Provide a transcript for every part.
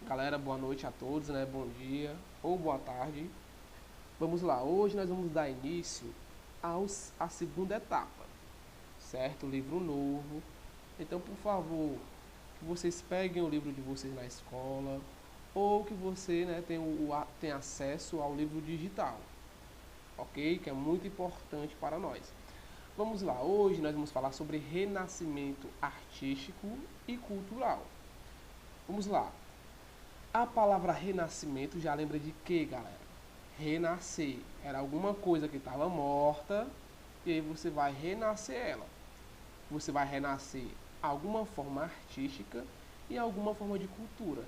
Galera, boa noite a todos, né? Bom dia ou boa tarde. Vamos lá, hoje nós vamos dar início à segunda etapa, certo? Livro novo. Então, por favor, que vocês peguem o livro de vocês na escola ou que você, né, tenha acesso ao livro digital, ok? Que é muito importante para nós. Vamos lá, hoje nós vamos falar sobre renascimento artístico e cultural. Vamos lá. A palavra renascimento já lembra de quê, galera? Renascer. Era alguma coisa que estava morta e aí você vai renascer ela. Você vai renascer alguma forma artística e alguma forma de cultura.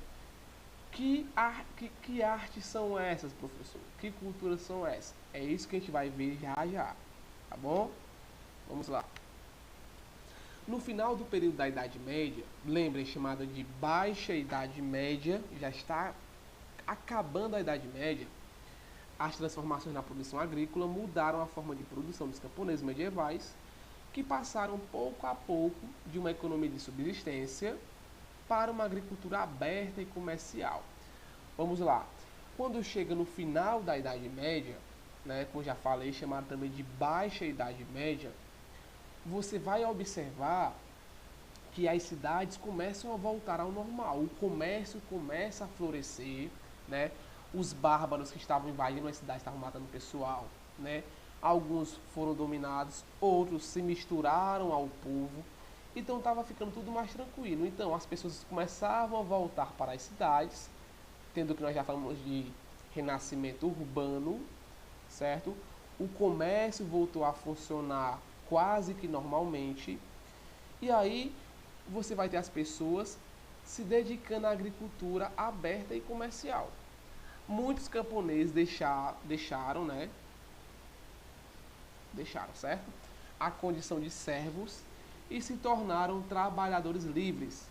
Que artes são essas, professor? Que culturas são essas? É isso que a gente vai ver já já, tá bom? Vamos lá. No final do período da Idade Média, lembrem, chamada de Baixa Idade Média, já está acabando a Idade Média, as transformações na produção agrícola mudaram a forma de produção dos camponeses medievais, que passaram pouco a pouco de uma economia de subsistência para uma agricultura aberta e comercial. Vamos lá. Quando chega no final da Idade Média, né, como já falei, chamada também de Baixa Idade Média, você vai observar que as cidades começam a voltar ao normal, o comércio começa a florescer, né? Os bárbaros que estavam invadindo as cidades estavam matando o pessoal, né? Alguns foram dominados, outros se misturaram ao povo, então estava ficando tudo mais tranquilo. Então as pessoas começavam a voltar para as cidades, tendo que nós já falamos de renascimento urbano, certo? O comércio voltou a funcionar quase que normalmente. E aí você vai ter as pessoas se dedicando à agricultura aberta e comercial. Muitos camponeses deixaram, né? Deixaram, certo? A condição de servos e se tornaram trabalhadores livres,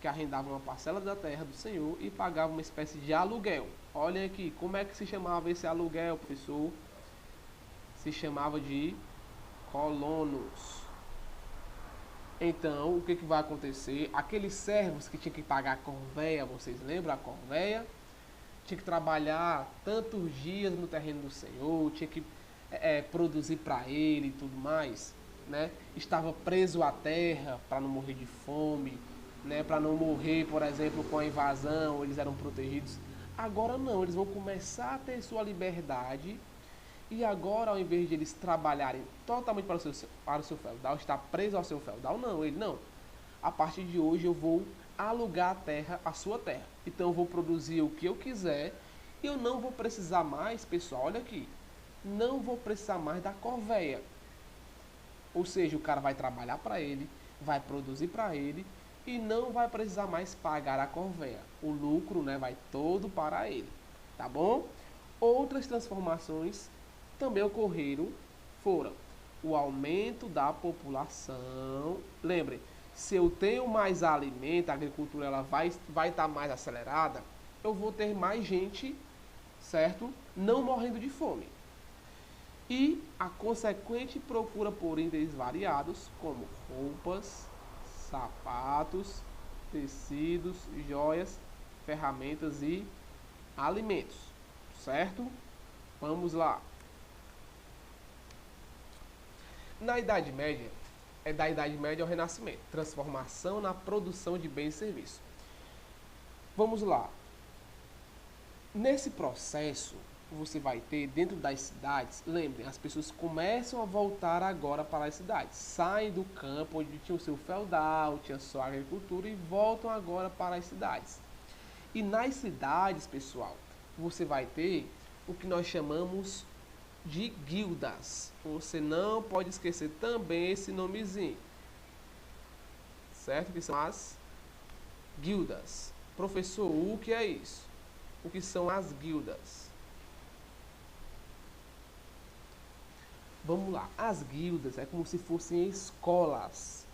que arrendavam uma parcela da terra do Senhor e pagavam uma espécie de aluguel. Olhem aqui, como é que se chamava esse aluguel, professor? Se chamava de colonos. Então, o que vai acontecer? Aqueles servos que tinham que pagar a corvéia, vocês lembram a corvéia? Tinha que trabalhar tantos dias no terreno do Senhor, tinha que produzir para ele e tudo mais, né? Estava preso à terra para não morrer de fome, né? Para não morrer, por exemplo, com a invasão, eles eram protegidos. Agora não, eles vão começar a ter sua liberdade. E agora, ao invés de eles trabalharem totalmente para o seu feudal, estar preso ao seu feudal, não, ele não. A partir de hoje eu vou alugar a terra, a sua terra. Então eu vou produzir o que eu quiser e eu não vou precisar mais, pessoal, olha aqui, não vou precisar mais da corvéia. Ou seja, o cara vai trabalhar para ele, vai produzir para ele e não vai precisar mais pagar a corvéia. O lucro, né, vai todo para ele, tá bom? Outras transformações também ocorreram foram o aumento da população. Lembrem, se eu tenho mais alimento, a agricultura ela vai estar mais acelerada, eu vou ter mais gente, certo? Não morrendo de fome. E a consequente procura por itens variados, como roupas, sapatos, tecidos, joias, ferramentas e alimentos, certo? Vamos lá. Na Idade Média, é da Idade Média ao Renascimento, transformação na produção de bens e serviços. Vamos lá. Nesse processo, você vai ter dentro das cidades, lembrem, as pessoas começam a voltar agora para as cidades, saem do campo onde tinha o seu feudal, tinha sua agricultura e voltam agora para as cidades. E nas cidades, pessoal, você vai ter o que nós chamamos de guildas. Você não pode esquecer também esse nomezinho, certo? Que são as guildas. Professor, o que é isso? O que são as guildas? Vamos lá. As guildas é como se fossem escolas.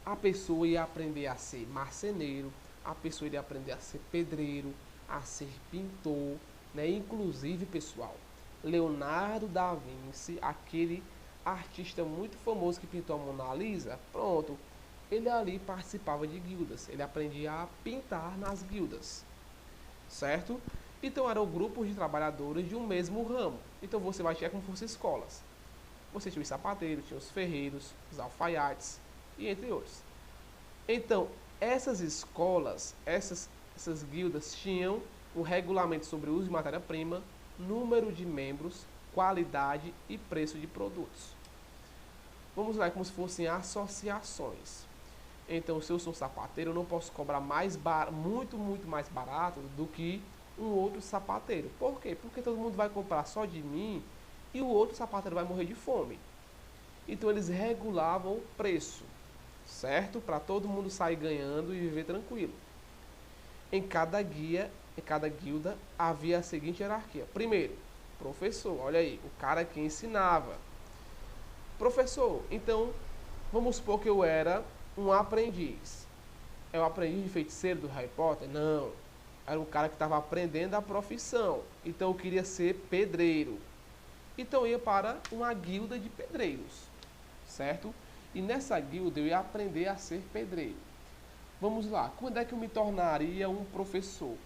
A pessoa ia aprender a ser marceneiro, a pessoa iria aprender a ser pedreiro, a ser pintor, né? Inclusive, pessoal, Leonardo da Vinci, aquele artista muito famoso que pintou a Mona Lisa, pronto, ele ali participava de guildas, ele aprendia a pintar nas guildas, certo? Então eram grupos de trabalhadores de um mesmo ramo. Então você vai ter como se fossem escolas. Você tinha os sapateiros, tinha os ferreiros, os alfaiates e entre outros. Então, essas escolas, essas guildas tinham um regulamento sobre o uso de matéria-prima, número de membros, qualidade e preço de produtos. Vamos lá, como se fossem associações. Então, se eu sou sapateiro, eu não posso cobrar muito mais barato do que um outro sapateiro. Por quê? Porque todo mundo vai comprar só de mim e o outro sapateiro vai morrer de fome. Então, eles regulavam o preço, certo? Para todo mundo sair ganhando e viver tranquilo. Em cada guilda, havia a seguinte hierarquia. Primeiro, professor, olha aí, o cara que ensinava. Professor, então, vamos supor que eu era um aprendiz. É o aprendiz de feiticeiro do Harry Potter? Não. Era um cara que estava aprendendo a profissão. Então eu queria ser pedreiro. Então eu ia para uma guilda de pedreiros, certo? E nessa guilda eu ia aprender a ser pedreiro. Vamos lá, quando é que eu me tornaria um professor?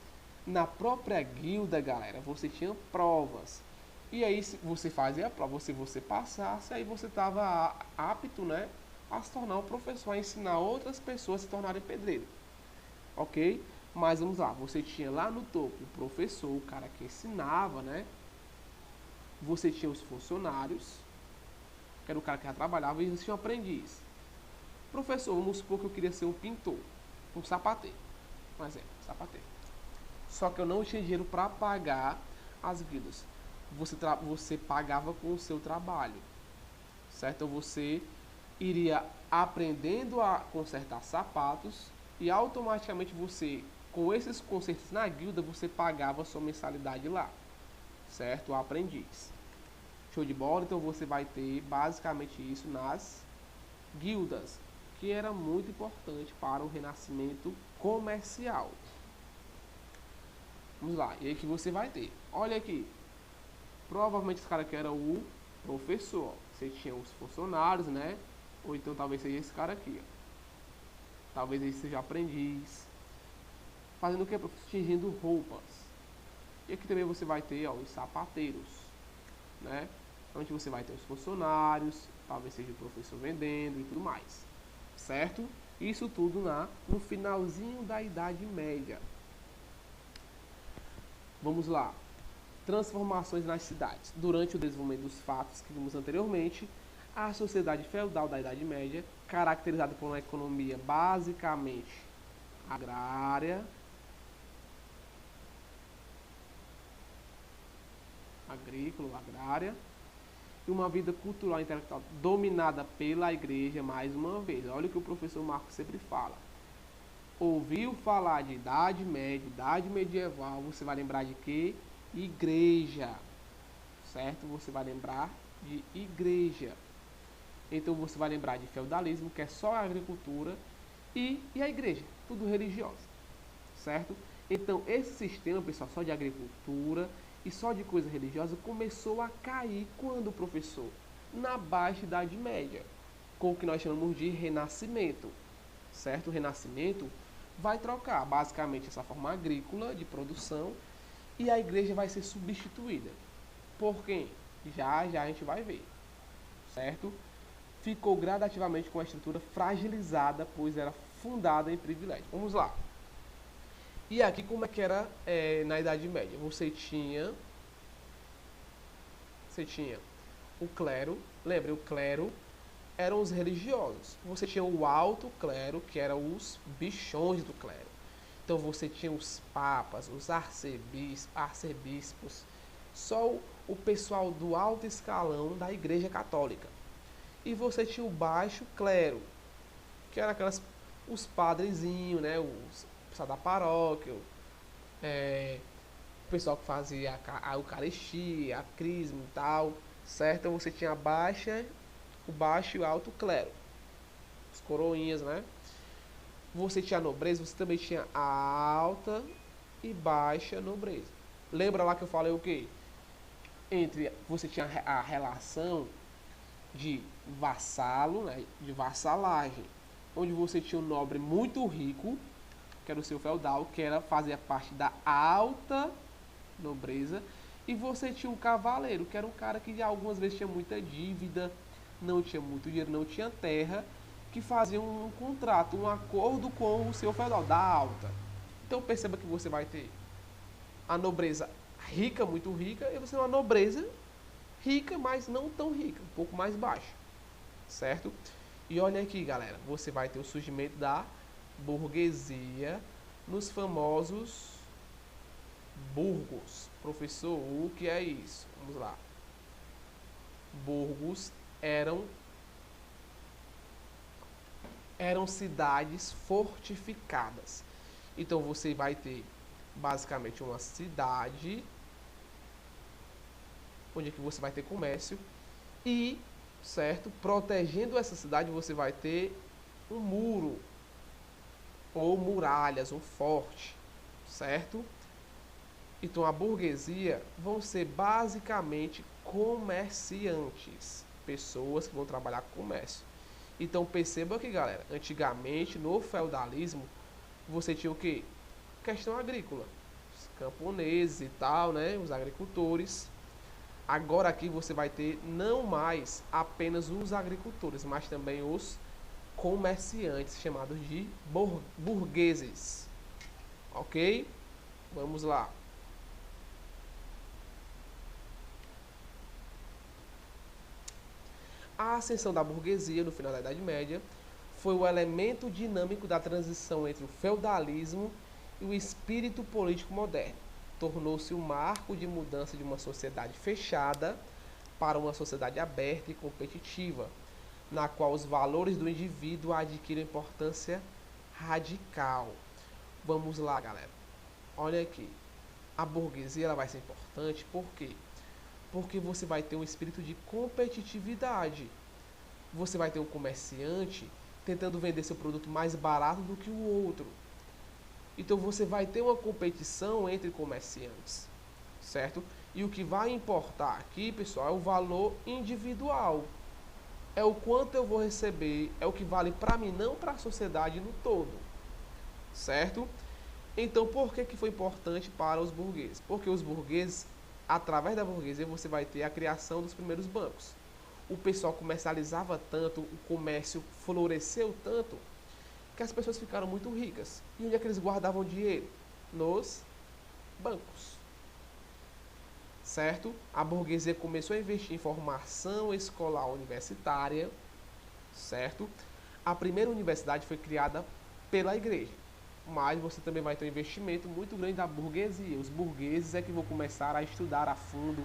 Na própria guilda, galera, você tinha provas. E aí você fazia a prova, se você passasse, aí você estava apto, né, a se tornar um professor, a ensinar outras pessoas a se tornarem pedreiro. Ok? Mas vamos lá, você tinha lá no topo o professor, o cara que ensinava, né? Você tinha os funcionários, que era o cara que já trabalhava, e você tinha o aprendiz. Professor, vamos supor que eu queria ser um pintor, um sapateiro. Mas sapateiro. Só que eu não tinha dinheiro para pagar as guildas. Você pagava com o seu trabalho, certo? Então você iria aprendendo a consertar sapatos e automaticamente você, com esses consertos na guilda, você pagava a sua mensalidade lá, certo? O aprendiz. Show de bola? Então você vai ter basicamente isso nas guildas, que era muito importante para o renascimento comercial. Vamos lá, e aí que você vai ter. Olha aqui. Provavelmente esse cara aqui era o professor. Você tinha os funcionários, né? Ou então talvez seja esse cara aqui, ó. Talvez ele seja aprendiz. Fazendo o que? Tingindo roupas. E aqui também você vai ter, ó, os sapateiros, né? Onde você vai ter os funcionários, talvez seja o professor vendendo e tudo mais. Certo? Isso tudo no finalzinho da Idade Média. Vamos lá. Transformações nas cidades. Durante o desenvolvimento dos fatos que vimos anteriormente, a sociedade feudal da Idade Média, caracterizada por uma economia basicamente agrária, agrícola, e uma vida cultural e intelectual dominada pela igreja, mais uma vez. Olha o que o professor Marcos sempre fala. Ouviu falar de Idade Média, Idade Medieval, você vai lembrar de quê? Igreja, certo? Você vai lembrar de igreja. Então você vai lembrar de feudalismo, que é só a agricultura, e a igreja, tudo religiosa, certo? Então esse sistema, pessoal, só de agricultura e só de coisa religiosa começou a cair quando, professor? Na Baixa Idade Média, com o que nós chamamos de Renascimento, certo? O Renascimento vai trocar basicamente essa forma agrícola de produção e a igreja vai ser substituída. Por quem? Já a gente vai ver, certo? Ficou gradativamente com a estrutura fragilizada, pois era fundada em privilégio. Vamos lá. E aqui como é que era na Idade Média? Você tinha o clero, lembra, o clero eram os religiosos. Você tinha o alto clero, que eram os bichões do clero. Então você tinha os papas, os arcebispos, só o pessoal do alto escalão da Igreja Católica. E você tinha o baixo clero, que era os padrezinhos, né, os pessoal da paróquia, o pessoal que fazia a Eucaristia, a crisma e tal, certo? Então você tinha o baixo e o alto clero, os coroinhas, né? Você tinha a nobreza, você também tinha a alta e baixa nobreza. Lembra lá que eu falei o quê? Você tinha a relação de vassalo, né, de vassalagem, onde você tinha um nobre muito rico, que era o seu feudal, que fazia parte da alta nobreza, e você tinha um cavaleiro, que era um cara que algumas vezes tinha muita dívida, não tinha muito dinheiro, não tinha terra, que fazia um contrato, um acordo com o seu feudal da alta. Então perceba que você vai ter a nobreza rica, muito rica, e você tem uma nobreza rica, mas não tão rica, um pouco mais baixa, certo? E olha aqui, galera, você vai ter o surgimento da burguesia nos famosos burgos. Professor, o que é isso? Vamos lá. Burgos eram cidades fortificadas. Então você vai ter basicamente uma cidade onde é que você vai ter comércio e, certo, protegendo essa cidade você vai ter um muro ou muralhas, um forte, certo? Então a burguesia vão ser basicamente comerciantes, pessoas que vão trabalhar com comércio. Então perceba que, galera, antigamente no feudalismo você tinha o que? Questão agrícola, os camponeses e tal, né? Os agricultores. Agora aqui você vai ter não mais apenas os agricultores, mas também os comerciantes, chamados de burgueses. Ok? Vamos lá. A ascensão da burguesia no final da Idade Média foi o elemento dinâmico da transição entre o feudalismo e o espírito político moderno. Tornou-se um marco de mudança de uma sociedade fechada para uma sociedade aberta e competitiva, na qual os valores do indivíduo adquirem importância radical. Vamos lá, galera. Olha aqui. A burguesia ela vai ser importante, por quê? Porque você vai ter um espírito de competitividade. Você vai ter um comerciante tentando vender seu produto mais barato do que o outro. Então você vai ter uma competição entre comerciantes, certo? E o que vai importar aqui, pessoal, é o valor individual. É o quanto eu vou receber, é o que vale para mim, não para a sociedade no todo, certo? Então, por que foi importante para os burgueses? Porque os burgueses, através da burguesia, você vai ter a criação dos primeiros bancos. O pessoal comercializava tanto, o comércio floresceu tanto, que as pessoas ficaram muito ricas. E onde é que eles guardavam dinheiro? Nos bancos. Certo? A burguesia começou a investir em formação escolar universitária, certo? A primeira universidade foi criada pela igreja, mas você também vai ter um investimento muito grande da burguesia. Os burgueses é que vão começar a estudar a fundo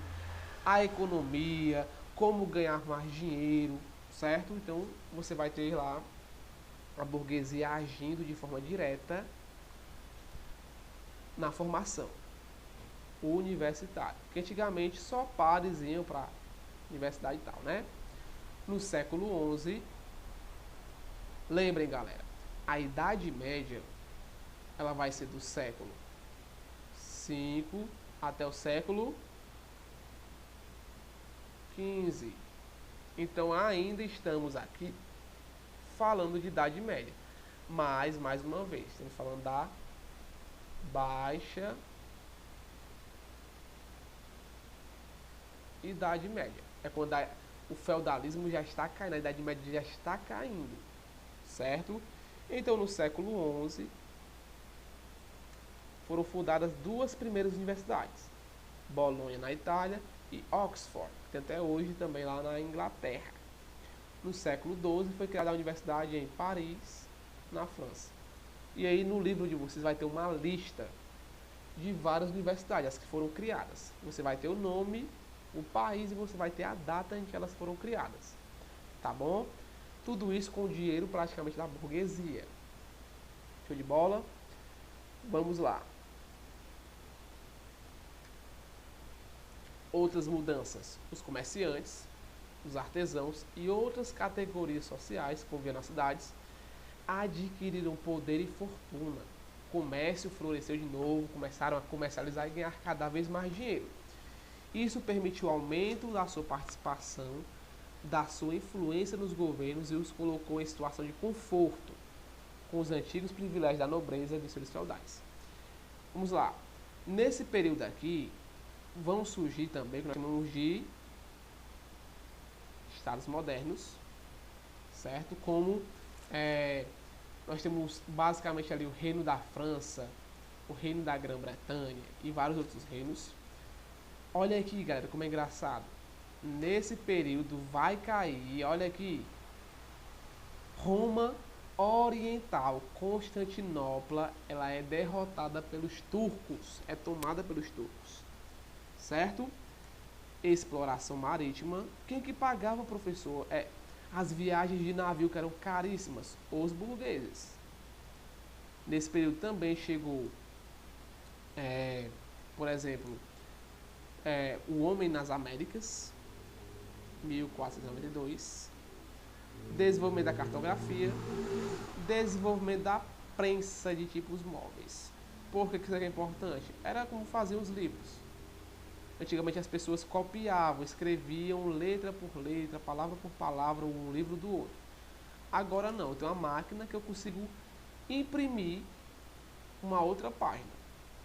a economia, como ganhar mais dinheiro, certo? Então você vai ter lá a burguesia agindo de forma direta na formação universitária. Porque antigamente só padres iam para a universidade e tal, né? No século XI, lembrem, galera, a Idade Média ela vai ser do século V até o século XV. Então ainda estamos aqui falando de Idade Média. Mas, mais uma vez, estamos falando da Baixa Idade Média. É quando o feudalismo já está caindo, a Idade Média já está caindo, certo? Então, no século XI, foram fundadas duas primeiras universidades, Bolonha na Itália e Oxford, que tem até hoje também lá na Inglaterra. No século XII foi criada a universidade em Paris, na França. E aí no livro de vocês vai ter uma lista de várias universidades, as que foram criadas. Você vai ter o nome, o país e você vai ter a data em que elas foram criadas. Tá bom? Tudo isso com o dinheiro praticamente da burguesia. Show de bola? Vamos lá. Outras mudanças. Os comerciantes, os artesãos e outras categorias sociais que conviviam nas cidades adquiriram poder e fortuna. O comércio floresceu de novo, começaram a comercializar e ganhar cada vez mais dinheiro. Isso permitiu o aumento da sua participação, da sua influência nos governos e os colocou em situação de conforto, com os antigos privilégios da nobreza e dos senhores feudais. Vamos lá. Nesse período aqui, vão surgir também o que nós chamamos de estados modernos, certo? Como nós temos basicamente ali o reino da França, o reino da Grã-Bretanha e vários outros reinos. Olha aqui, galera, como é engraçado. Nesse período vai cair, olha aqui, Roma Oriental, Constantinopla, ela é derrotada pelos turcos, é tomada pelos turcos, certo? Exploração marítima. Quem que pagava, professor? As viagens de navio que eram caríssimas, os burgueses. Nesse período também chegou, por exemplo, o Homem nas Américas, 1492, desenvolvimento da cartografia, desenvolvimento da prensa de tipos móveis. Por que isso é importante? Era como faziam os livros. Antigamente as pessoas copiavam, escreviam letra por letra, palavra por palavra, um livro do outro. Agora não, eu tenho uma máquina que eu consigo imprimir uma outra página,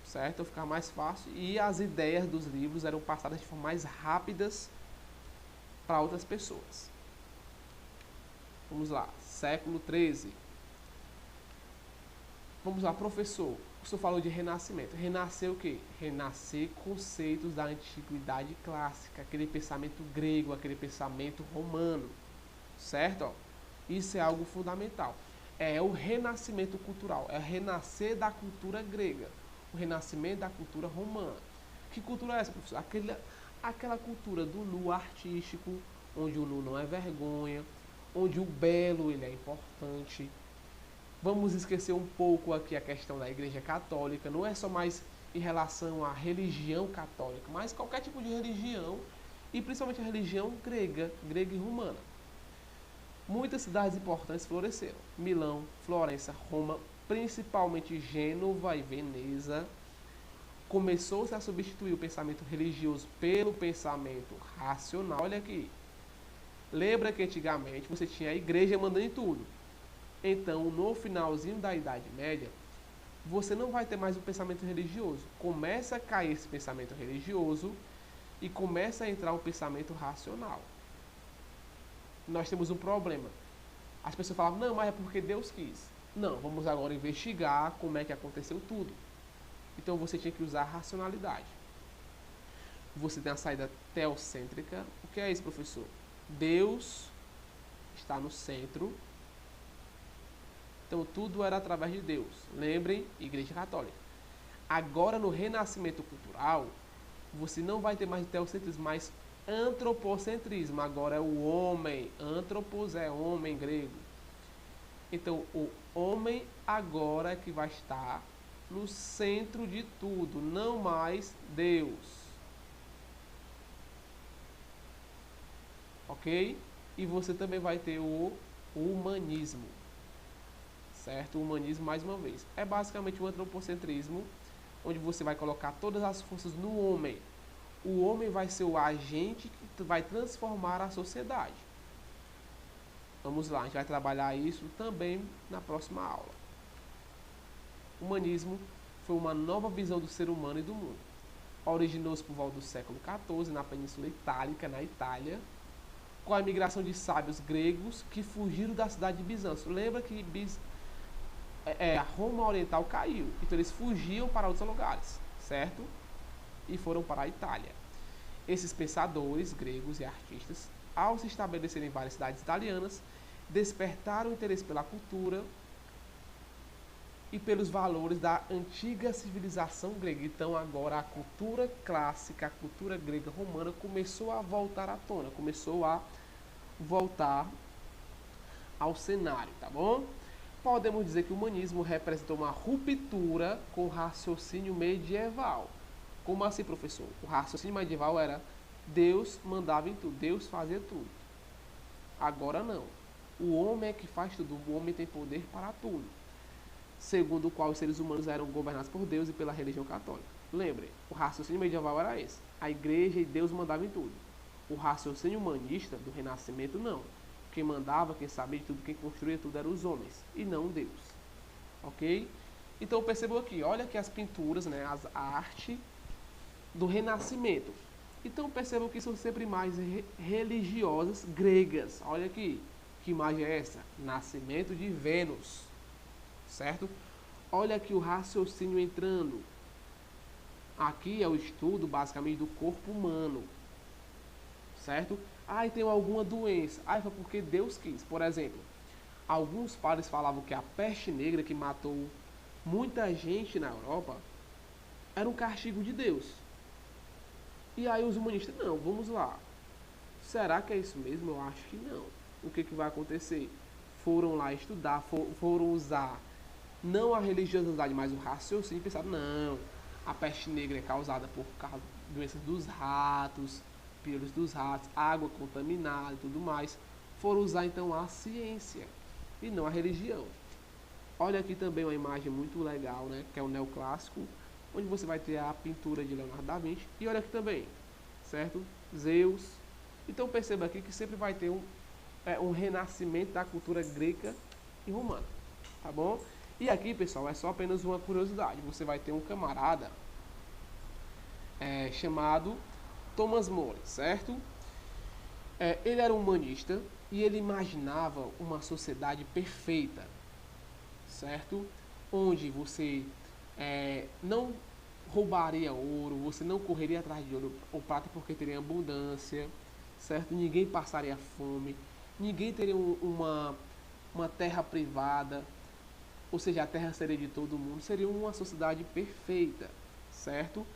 certo? Então fica mais fácil e as ideias dos livros eram passadas de forma mais rápidas para outras pessoas. Vamos lá, século XIII. Vamos lá, professor. O senhor falou de renascimento. Renascer o quê? Renascer conceitos da antiguidade clássica, aquele pensamento grego, aquele pensamento romano, certo? Isso é algo fundamental. É o renascimento cultural, é o renascer da cultura grega, o renascimento da cultura romana. Que cultura é essa, professor? Aquela cultura do nu artístico, onde o nu não é vergonha, onde o belo ele é importante. Vamos esquecer um pouco aqui a questão da Igreja Católica, não é só mais em relação à religião católica, mas qualquer tipo de religião, e principalmente a religião grega e romana. Muitas cidades importantes floresceram. Milão, Florença, Roma, principalmente Gênova e Veneza. Começou-se a substituir o pensamento religioso pelo pensamento racional. Olha aqui. Lembra que antigamente você tinha a igreja mandando em tudo. Então, no finalzinho da Idade Média, você não vai ter mais o pensamento religioso. Começa a cair esse pensamento religioso e começa a entrar o pensamento racional. Nós temos um problema. As pessoas falavam, não, mas é porque Deus quis. Não, vamos agora investigar como é que aconteceu tudo. Então você tinha que usar a racionalidade. Você tem a saída teocêntrica. O que é isso, professor? Deus está no centro. Então tudo era através de Deus. Lembrem, Igreja Católica. Agora no renascimento cultural, você não vai ter mais teocentrismo, mas antropocentrismo. Agora é o homem. Antropos é homem grego. Então o homem agora é que vai estar no centro de tudo, não mais Deus. Ok? E você também vai ter o humanismo. Certo? O humanismo, mais uma vez, é basicamente o antropocentrismo, onde você vai colocar todas as forças no homem. O homem vai ser o agente que vai transformar a sociedade. Vamos lá, a gente vai trabalhar isso também na próxima aula. O humanismo foi uma nova visão do ser humano e do mundo. Originou-se por volta do século XIV na Península Itálica, na Itália, com a imigração de sábios gregos que fugiram da cidade de Bizâncio. Lembra que a Roma Oriental caiu, então eles fugiam para outros lugares, certo? E foram para a Itália. Esses pensadores gregos e artistas, ao se estabelecerem em várias cidades italianas, despertaram o interesse pela cultura e pelos valores da antiga civilização grega. Então agora a cultura clássica, a cultura grega romana começou a voltar à tona, começou a voltar ao cenário, tá bom? Podemos dizer que o humanismo representou uma ruptura com o raciocínio medieval. Como assim, professor? O raciocínio medieval era Deus mandava em tudo, Deus fazia tudo. Agora não. O homem é que faz tudo, o homem tem poder para tudo. Segundo o qual os seres humanos eram governados por Deus e pela religião católica. Lembre, o raciocínio medieval era esse. A igreja e Deus mandavam em tudo. O raciocínio humanista do Renascimento não. Quem mandava, quem sabia de tudo, quem construía tudo eram os homens e não Deus. ok? Então percebam aqui, olha aqui as pinturas, né, a arte do Renascimento. Então percebam que são sempre imagens religiosas gregas. Olha aqui, que imagem é essa? Nascimento de Vênus, certo? Olha aqui o raciocínio entrando. Aqui é o estudo basicamente do corpo humano, certo? E tem alguma doença. Foi porque Deus quis. Por exemplo, alguns padres falavam que a peste negra que matou muita gente na Europa era um castigo de Deus. E aí os humanistas, não, vamos lá. Será que é isso mesmo? Eu acho que não. O que vai acontecer? Foram lá estudar, foram usar não a religiosidade, mas o raciocínio e pensaram, não, a peste negra é causada por causa de doenças dos ratos, vírus dos ratos, água contaminada e tudo mais. Foram usar então a ciência e não a religião. Olha aqui também uma imagem muito legal, né, que é o neoclássico, onde você vai ter a pintura de Leonardo da Vinci. E olha aqui também, certo? Zeus. Então perceba aqui que sempre vai ter um renascimento da cultura grega e romana, tá bom? E aqui, pessoal, é só apenas uma curiosidade. Você vai ter um camarada chamado Thomas More, certo? Ele era um humanista e ele imaginava uma sociedade perfeita, certo? Onde você não roubaria ouro, você não correria atrás de ouro ou prata porque teria abundância, certo? Ninguém passaria fome, ninguém teria uma terra privada, ou seja, a terra seria de todo mundo, seria uma sociedade perfeita, certo?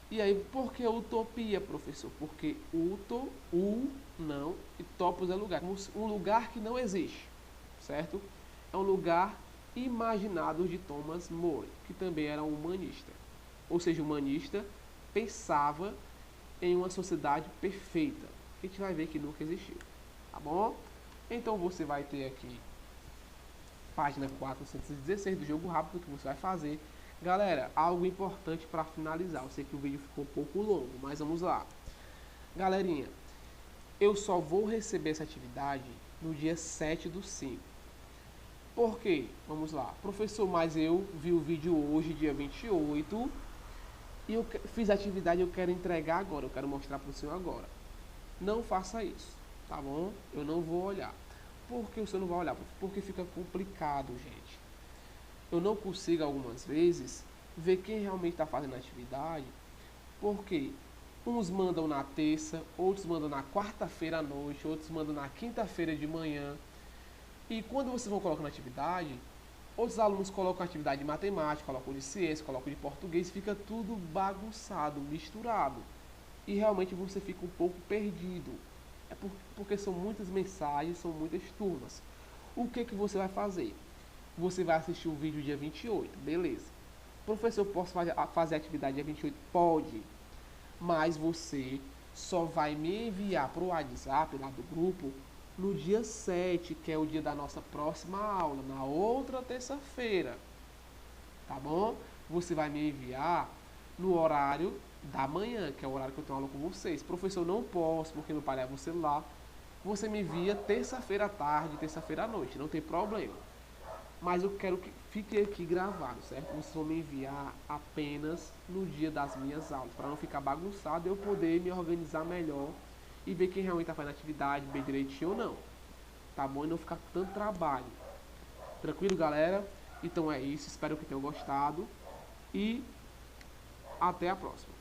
E aí, por que utopia, professor? Porque não, e topos é lugar, um lugar que não existe, certo? É um lugar imaginado de Thomas More, que também era um humanista. Ou seja, o humanista pensava em uma sociedade perfeita, que a gente vai ver que nunca existiu, tá bom? Então você vai ter aqui página 416 do jogo rápido que você vai fazer. Galera, algo importante para finalizar. Eu sei que o vídeo ficou um pouco longo, mas vamos lá. Galerinha, eu só vou receber essa atividade no dia 7/5. Por quê? Vamos lá. Professor, mas eu vi o vídeo hoje, dia 28, e eu fiz a atividade e eu quero entregar agora, eu quero mostrar para o senhor agora. Não faça isso, tá bom? Eu não vou olhar. Por que o senhor não vai olhar? Porque fica complicado, gente. Eu não consigo, algumas vezes, ver quem realmente está fazendo a atividade, porque uns mandam na terça, outros mandam na quarta-feira à noite, outros mandam na quinta-feira de manhã. E quando vocês vão colocando atividade, outros alunos colocam atividade de matemática, colocam de ciência, colocam de português, fica tudo bagunçado, misturado. E realmente você fica um pouco perdido. É porque são muitas mensagens, são muitas turmas. O que você vai fazer? Você vai assistir o vídeo dia 28, beleza. Professor, posso fazer a atividade dia 28? Pode. Mas você só vai me enviar para o WhatsApp lá do grupo no dia 7, que é o dia da nossa próxima aula, na outra terça-feira. Tá bom? Você vai me enviar no horário da manhã, que é o horário que eu tenho aula com vocês. Professor, não posso, porque meu pai leva o celular. Você me envia terça-feira à tarde, terça-feira à noite, não tem problema. Mas eu quero que fique aqui gravado, certo? Vocês vão me enviar apenas no dia das minhas aulas, para não ficar bagunçado e eu poder me organizar melhor e ver quem realmente está fazendo a atividade bem direitinho ou não. Tá bom? E não ficar com tanto trabalho. Tranquilo, galera? Então é isso. Espero que tenham gostado. E até a próxima.